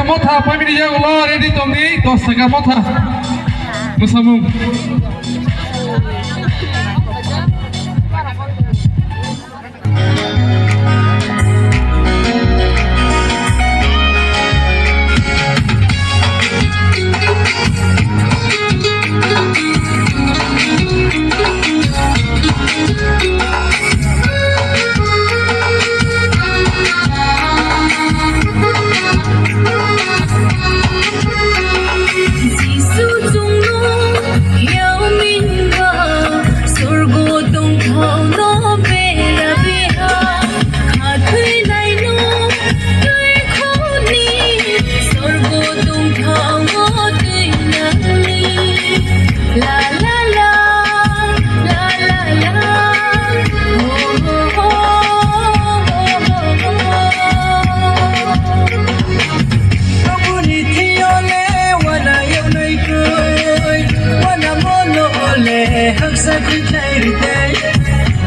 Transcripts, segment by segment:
motha pamili ya ulo ready tongni 10 taka motha musamung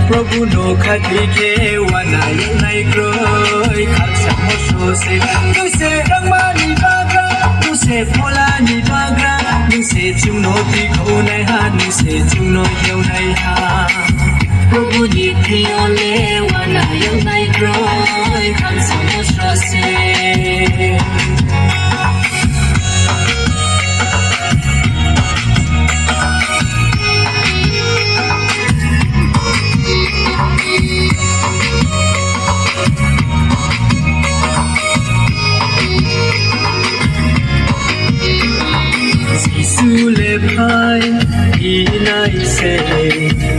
Prabhu no khati ke wana yunai groi khaksa moso se tu se rangma ni bagra tu se phola ni bagra tu se chungno ti khonai ha tu se chungno yaunai ha Prabhu ni thiole wana yunai groi khaksa moso se Sule phai inai se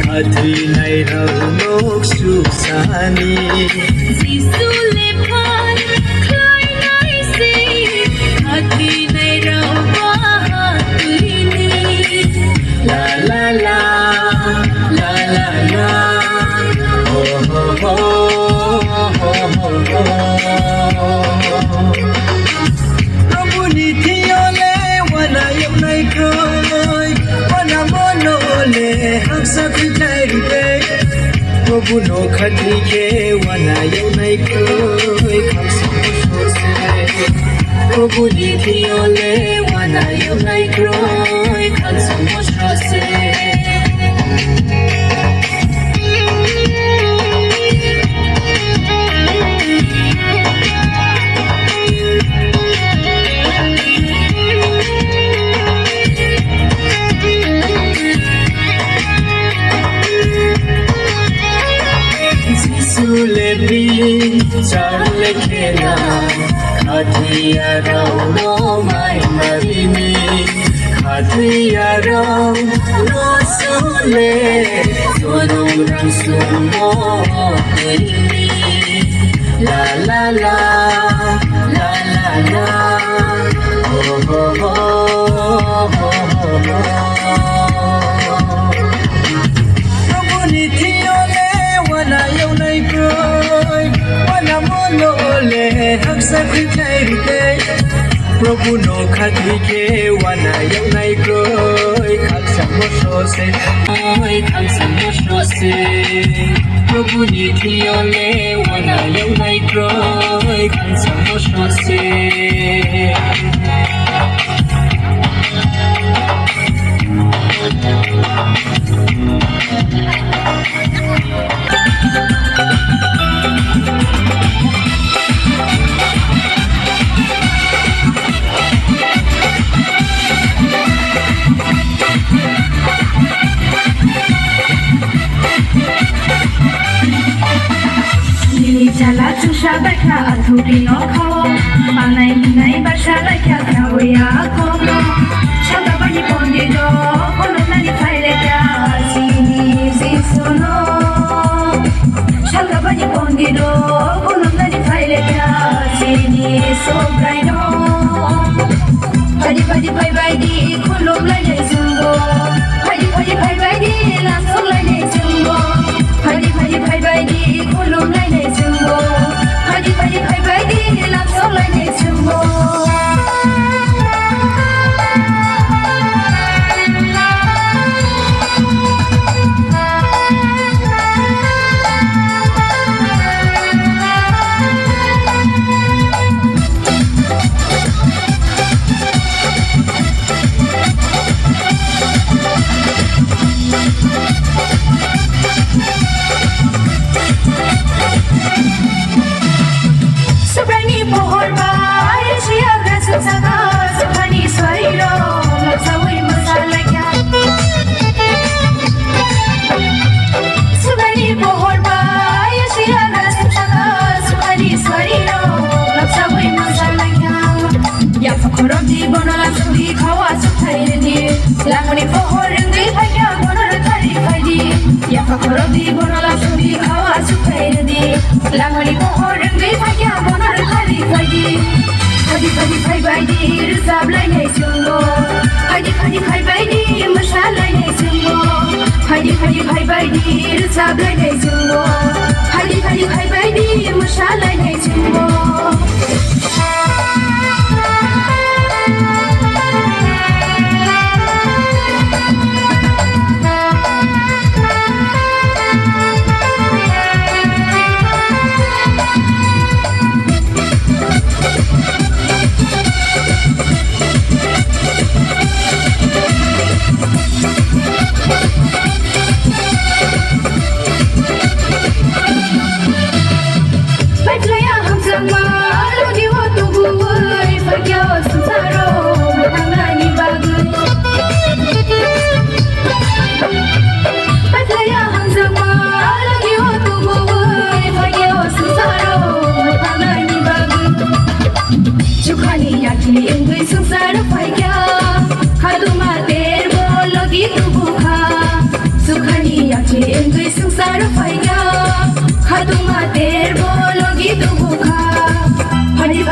khatri nai rau nok su sani Sule phai khai nai se khatri nai rau ba tuini la la la la la la ho ho ho ho ho ho Prabhu ni thiole wana yunai groi wana mono le haksa khai rite Prabhu no khati ke wana yunai groi khaksa moso se Prabhu ni thiole wana yunai groi khaksa moso se Sulebi charle khela khathiya rau no mai marini khathiya rau no sule sorong rang sumo marini la la la la la la ho ho ho ho ho ho Prabhu ni thiole wana yunai groi wana mono le haksa khai rite Prabhu no khati ke wana yunai groi khaksa moso se oi khaksa moso se Prabhu ni thiole wana yunai groi khaksa moso se Chala chusha baikha athuri no khao Manai hinai basha laikha khawaya khono Shada bani pondi do kono nani phaile kya Sini sisono Shada bani pondi do kono nani phaile kya Sini sobrai no Badi badi bye bye di khulum lai jai sungo Badi badi bye bye di langsung lai jai sungo Badi badi bye bye di khulum lai jai sungo Badi badi bye bye di langsung lai jai sungo Langoni pohor rindu paya bonor kari padi ya pakoro di bonola suri awa sukai di Langoni pohor rindu paya bonor kari padi Padi padi pai bai di rusab lai nei sungo Padi padi pai bai di masha lai nei sungo Padi padi pai bai di rusab lai nei sungo Padi padi pai bai di masha lai nei sungo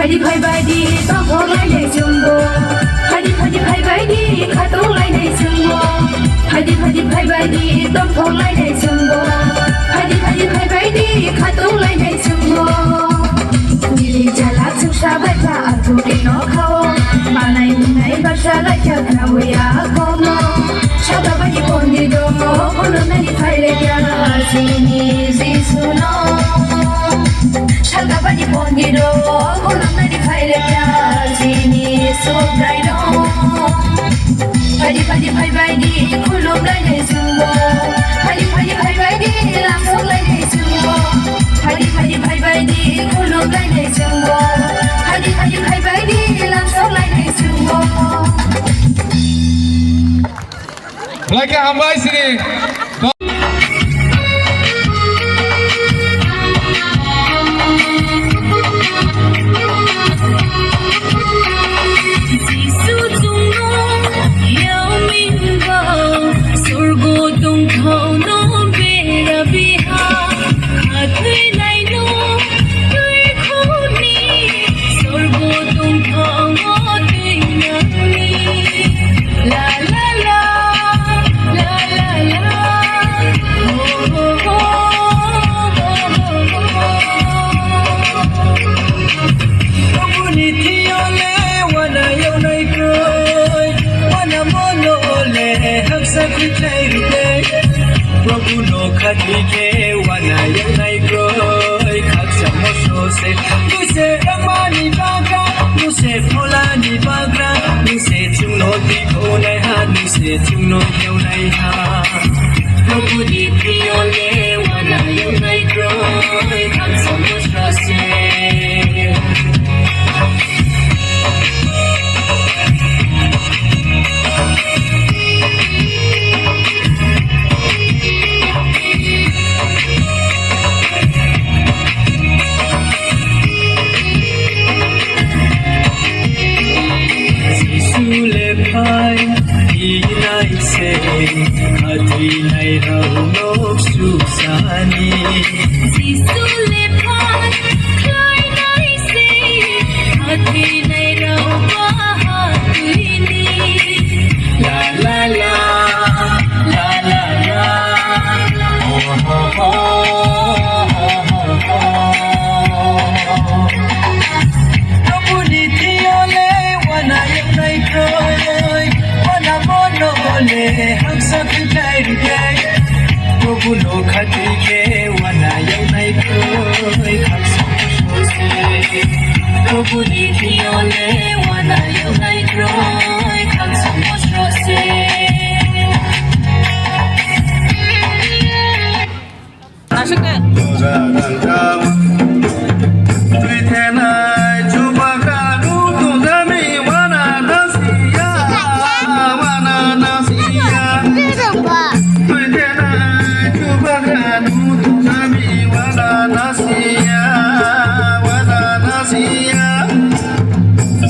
Padi pai bai di tong lai nei jumbo Padi padi pai bai di khatong lai nei jumbo Padi padi pai bai di tong lai nei jumbo Padi padi pai bai di khatong lai nei jumbo Dili jala chusha baita athuri no khao Manai nai basha lai kya kawya komo Shada bani pondi do kono nai phaile kya sini zisuno Shada bani pondi do kono nai phaile kya sini sobrai do Padi padi pai bai di khulum lai nei sumbo Padi padi pai bai di lam sok lai nei sumbo Padi padi pai bai di khulum lai nei sumbo Padi padi pai bai di lam sok lai nei sumbo Lagi hambai sini.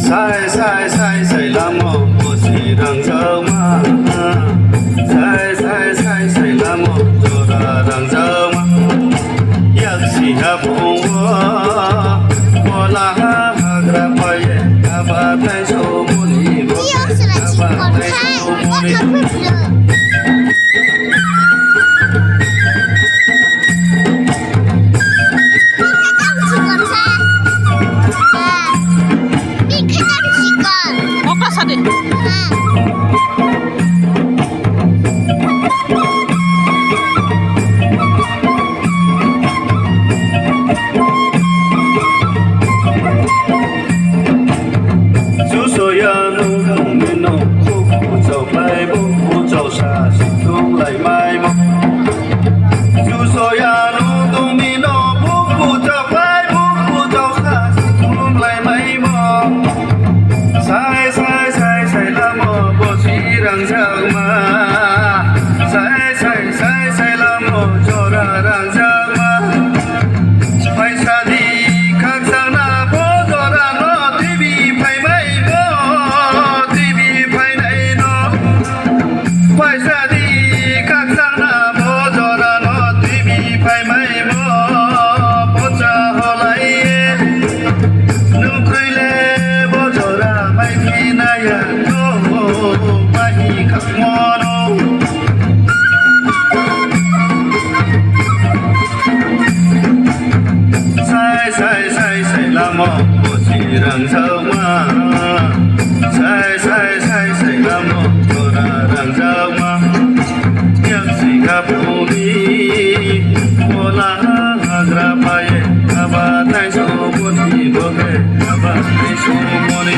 sai sai sai sai la mo mo si răng dơ ma sai sai sai sai là một chỗ là răng dơ ma yak si ha bông hoa la ha ha gra paye aba tai so muni bo 又是来请我看，我可不热。就说呀，农农民农，苦苦走来不苦走啥，心中来卖梦。就说呀，农农民农，苦苦走来不苦走啥，心中来卖梦。sai sai sai sai là một bộ sĩ đang giang mà sai sai sai sai là một chỗ đang giang mà phải xa đi khác sang là bố chỗ ra nó TV phải mấy bố TV phải này nó phải xa đi khác sang là bố chỗ ra nó TV phải mấy bố bố cha họ lại nụ cười lệ bố chỗ ra mấy khi này à nó mấy khắc mò nó sai sai sai sai là một bộ sĩ đang dơ ma sai sai sai sai là một chỗ đang dơ ma yak si ha bông hoa ha gra paye aba tai so muni bo aba tai so muni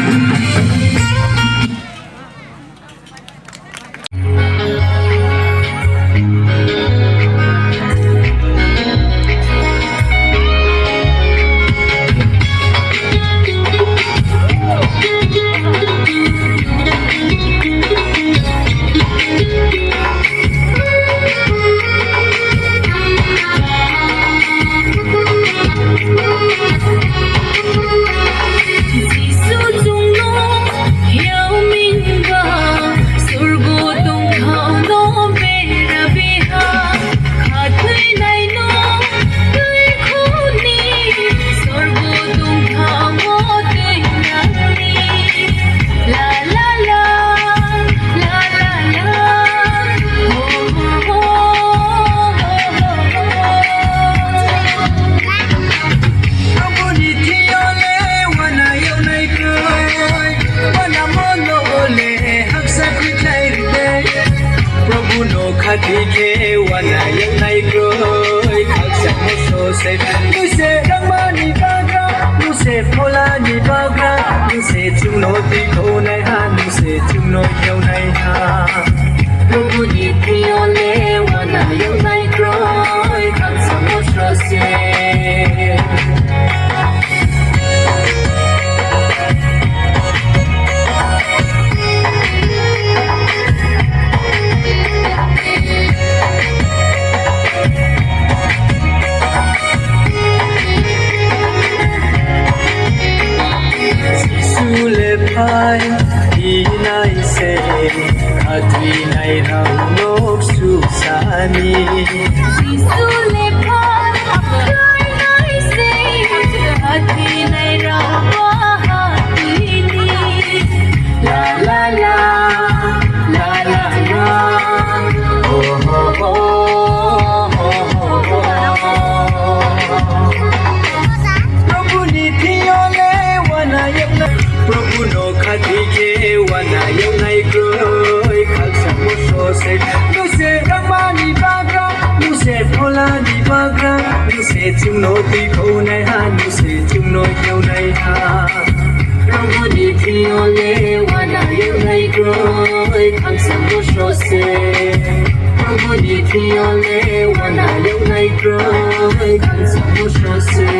Khadike wana yang nai groi khak sa mo so se nu se rang ma ni ba gra nu se phola ni ba gra nu se chung no ti ko nai ha nu se chung no yau nai ha Prabhu ni priyo le wana yang nai groi khak sa mo so se Pai di nai se khadwi nai rang nok su sani Sisule pai kai nai se khadwi nai rang wa tuini la la la la la la oh oh oh oh Prabhu ni thiyo le wana yam na Prabhu no khadike wana yam nai groi khak sa mo so se nu se rama ni ba gra nu se phola ni ba gra nu se chung no ti ko nai ha nu se chung no yau nai ha Prabhu ni thiyo le wana yam nai groi khak sa mo so se Prabhu ni thiyo le wana yam nai groi khak sa mo so se